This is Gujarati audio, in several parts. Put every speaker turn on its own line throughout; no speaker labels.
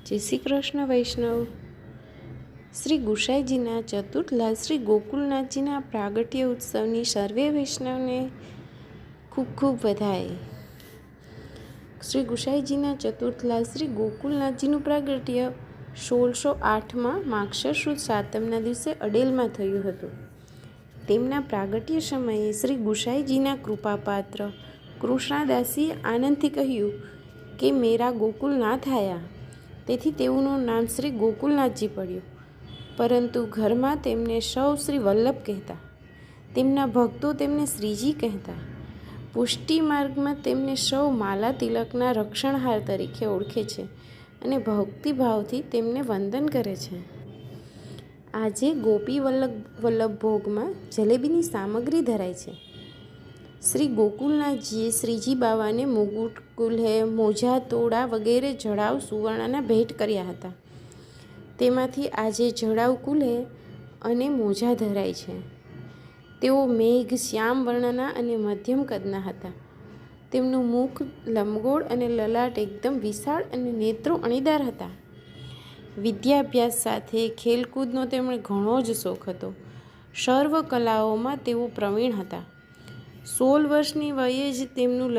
જય શ્રી કૃષ્ણ વૈષ્ણવ। શ્રી ગુસાઈજીના ચતુર્થલાલ શ્રી ગોકુલનાથજીના પ્રાગટ્ય ઉત્સવની સર્વે વૈષ્ણવને ખૂબ ખૂબ વધાઈ। શ્રી ગુસાઈજીના ચતુર્થલાલ શ્રી ગોકુલનાથજીનું પ્રાગટ્ય 1608માં માગશર સુદ સાતમના દિવસે અડેલમાં થયું હતું। તેમના પ્રાગટ્ય સમયે શ્રી ગુસાઈજીના કૃપાપાત્ર કૃષ્ણદાસીએ આનંદથી કહ્યું કે મેરા ગોકુલનાથ આયા। તેથી તેઓનું નામ શ્રી ગોકુલનાથજી પડ્યું, પરંતુ ઘરમાં તેમને સૌ શ્રી વલ્લભ કહેતા, તેમના ભક્તો તેમને શ્રીજી કહેતા, પુષ્ટિ માર્ગમાં તેમને સૌ માલા તિલકના રક્ષણહાર તરીકે ઓળખે છે અને ભક્તિભાવથી તેમને વંદન કરે છે। આજે ગોપી વલ્લભ ભોગમાં જલેબીની સામગ્રી ધરાય છે। શ્રી ગોકુલનાથજીએ શ્રીજી બાવાને મુગુટ, કુલ્હે, મોજા, તોડા વગેરે જડાઉ સુવર્ણના ભેટ કર્યા હતા। તેમાંથી આજે જડાઉ કુલ્હે અને મોજા ધરાય છે। તેઓ મેઘ શ્યામ વર્ણના અને મધ્યમ કદના હતા। તેમનું મુખ લંબગોળ અને લલાટ એકદમ વિશાળ અને નેત્રો અણીદાર હતા। વિદ્યાભ્યાસ સાથે ખેલકૂદનો તેમને ઘણો જ શોખ હતો। સર્વ કલાઓમાં તેઓ પ્રવીણ હતા। 16 વર્ષની વયે જ તેમનું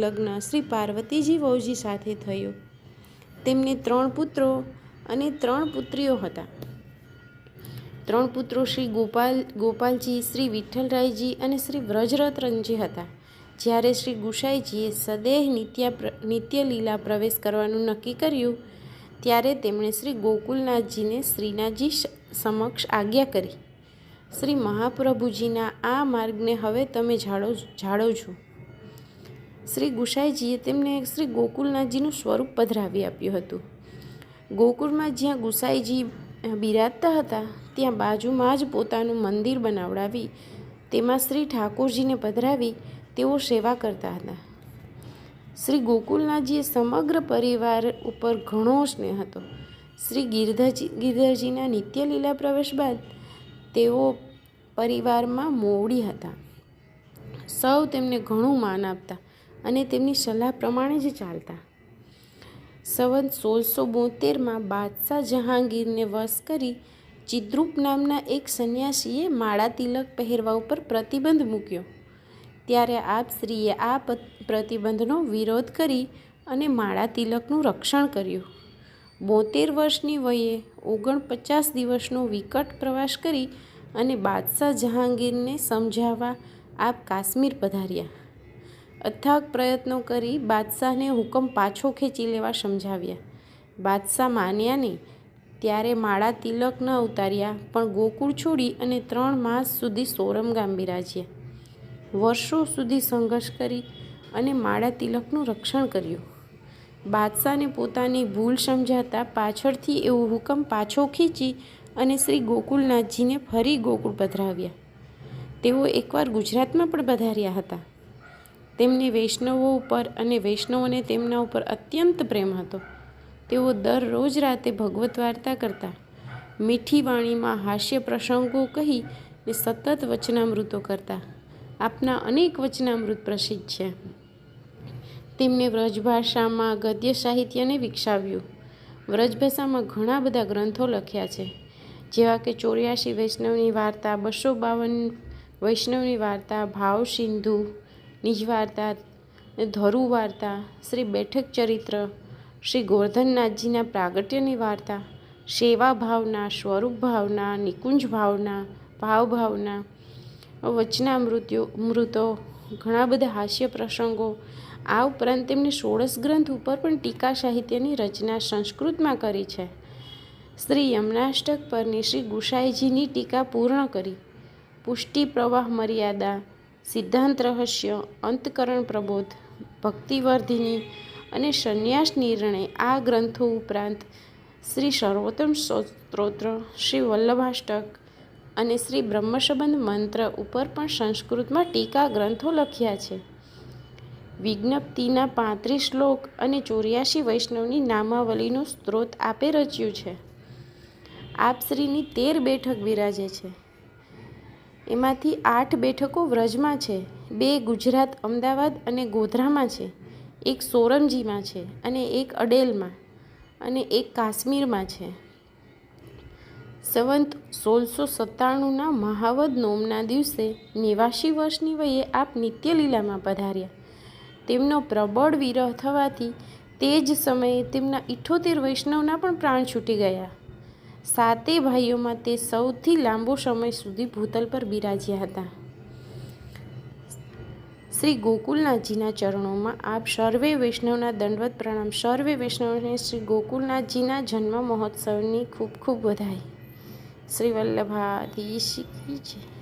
લગ્ન શ્રી પાર્વતીજી વહુજી સાથે થયું। તેમને 3 પુત્રો અને 3 પુત્રીઓ હતા। 3 પુત્રો શ્રી ગોપાલજી, શ્રી વિઠ્ઠલરાયજી અને શ્રી વ્રજરત્નજી હતા। જ્યારે શ્રી ગુસાઈજીએ સદેહ નિત્ય લીલા પ્રવેશ કરવાનું નક્કી કર્યું, ત્યારે તેમણે શ્રી ગોકુલનાથજીને શ્રીનાથજી સમક્ષ આજ્ઞા કરી, શ્રી મહાપ્રભુજીના આ માર્ગને હવે તમે ઝાડો છો। શ્રી ગુસાઈજીએ તેમને શ્રી ગોકુલનાથજીનું સ્વરૂપ પધરાવી આપ્યું હતું। ગોકુળમાં જ્યાં ગુસાઈજી બિરાજતા હતા, ત્યાં બાજુમાં જ પોતાનું મંદિર બનાવડાવી તેમાં શ્રી ઠાકોરજીને પધરાવી તેઓ સેવા કરતા હતા। શ્રી ગોકુલનાથજીએ સમગ્ર પરિવાર ઉપર ઘણો સ્નેહ હતો। શ્રી ગિરધરજીના નિત્ય લીલા પ્રવેશ બાદ તેઓ પરિવારમાં મોવડી હતા। સૌ તેમને ઘણું માન આપતા અને તેમની સલાહ પ્રમાણે જ ચાલતા। સંવત 1672માં બાદશાહ જહાંગીરને વશ કરી ચિદ્રૂપ નામના એક સંન્યાસીએ માળા તિલક પહેરવા ઉપર પ્રતિબંધ મૂક્યો। ત્યારે આપ શ્રીએ આ પ્રતિબંધનો વિરોધ કરી અને માળા તિલકનું રક્ષણ કર્યું। 72 વર્ષની વયે 49 દિવસનો વિકટ પ્રવાસ કરી અને બાદશાહ જહાંગીરને સમજાવવા આપ કાશ્મીર પધાર્યા। અથાગ પ્રયત્નો કરી બાદશાહને હુકમ પાછો ખેંચી લેવા સમજાવ્યા। બાદશાહ માન્યા નહીં। ત્યારે માળા તિલક ન ઉતાર્યા, પણ ગોકુળ છોડી અને 3 માસ સુધી સોરમગામ બિરાજ્યા। વર્ષો સુધી સંઘર્ષ કરી અને માળા તિલકનું રક્ષણ કર્યું। બાદશાહને પોતાની ભૂલ સમજાતા પાછળથી એવો હુકમ પાછો ખેંચી અને શ્રી ગોકુલનાથજીને ફરી ગોકુળ પધરાવ્યા। તેઓ એકવાર ગુજરાતમાં પણ પધાર્યા હતા। તેમને વૈષ્ણવો ઉપર અને વૈષ્ણવોને તેમના ઉપર અત્યંત પ્રેમ હતો। તેઓ દરરોજ રાતે ભગવત વાર્તા કરતા, મીઠી વાણીમાં હાસ્ય પ્રસંગો કહી ને સતત વચનામૃતો કરતા। આપના અનેક વચનામૃત પ્રસિદ્ધ છે। તેમને વ્રજભાષામાં ગદ્ય સાહિત્યને વિકસાવ્યું। વ્રજભાષામાં ઘણા બધા ગ્રંથો લખ્યા છે, જેવા કે 84 વૈષ્ણવની વાર્તા, 252 વૈષ્ણવની વાર્તા, ભાવસિંધુ, નિજવાર્તા, ધરુ વાર્તા, શ્રી બેઠક ચરિત્ર, શ્રી ગોરધનનાથજીના પ્રાગટ્યની વાર્તા, સેવા ભાવના, સ્વરૂપ ભાવના, નિકુંજ ભાવના, ભાવ ભાવના, વચનામૃતો, ઘણા બધા હાસ્ય પ્રસંગો। આ ઉપરાંત તેમણે 16 ગ્રંથ ઉપર પણ ટીકા સાહિત્યની રચના સંસ્કૃતમાં કરી છે। શ્રી યમનાષ્ટક પરની શ્રી ગુસાઈજીની ટીકા પૂર્ણ કરી। પુષ્ટિ પ્રવાહ મર્યાદા, સિદ્ધાંત રહસ્ય, અંતકરણ પ્રબોધ, ભક્તિવર્ધિની અને સંન્યાસ નિર્ણય આ ગ્રંથો ઉપરાંત શ્રી સર્વોત્તમ સ્તોત્ર, શ્રી વલ્લભાષ્ટક અને શ્રી બ્રહ્મસંબંધ મંત્ર ઉપર પણ સંસ્કૃતમાં ટીકા ગ્રંથો લખ્યા છે। વિજ્ઞપ્તિના 35 શ્લોક અને 84 વૈષ્ણવની નામાવલીનું સ્ત્રોત આપે રચ્યું છે। આપ શ્રીની 13 બેઠક બિરાજે છે। એમાંથી 8 બેઠકો વ્રજમાં છે, 2 ગુજરાત અમદાવાદ અને ગોધરામાં છે, 1 સોરમજીમાં છે અને 1 અડેલમાં। અને એક કાશ્મીરમાં છે. સંવંત 1697ના મહાવદ નોમના દિવસે 89 વર્ષની વયે આપ નિત્યલીલામાં પધાર્યા. તેમનો પ્રબળ વિરહ થવાથી તે જ સમયે તેમના 78 વૈષ્ણવના પણ પ્રાણ છૂટી ગયા. 7 ભાઈઓમાં તે સૌથી લાંબો સમય સુધી ભૂતલ પર બિરાજ્યા હતા. શ્રી ગોકુલનાથજીના ચરણોમાં આપ સર્વે વૈષ્ણવના દંડવત પ્રણામ. સર્વે વૈષ્ણવને શ્રી ગોકુલનાથજીના જન્મ મહોત્સવની ખૂબ ખૂબ વધાઈ. શ્રી વલ્લભાધીશ કી જય.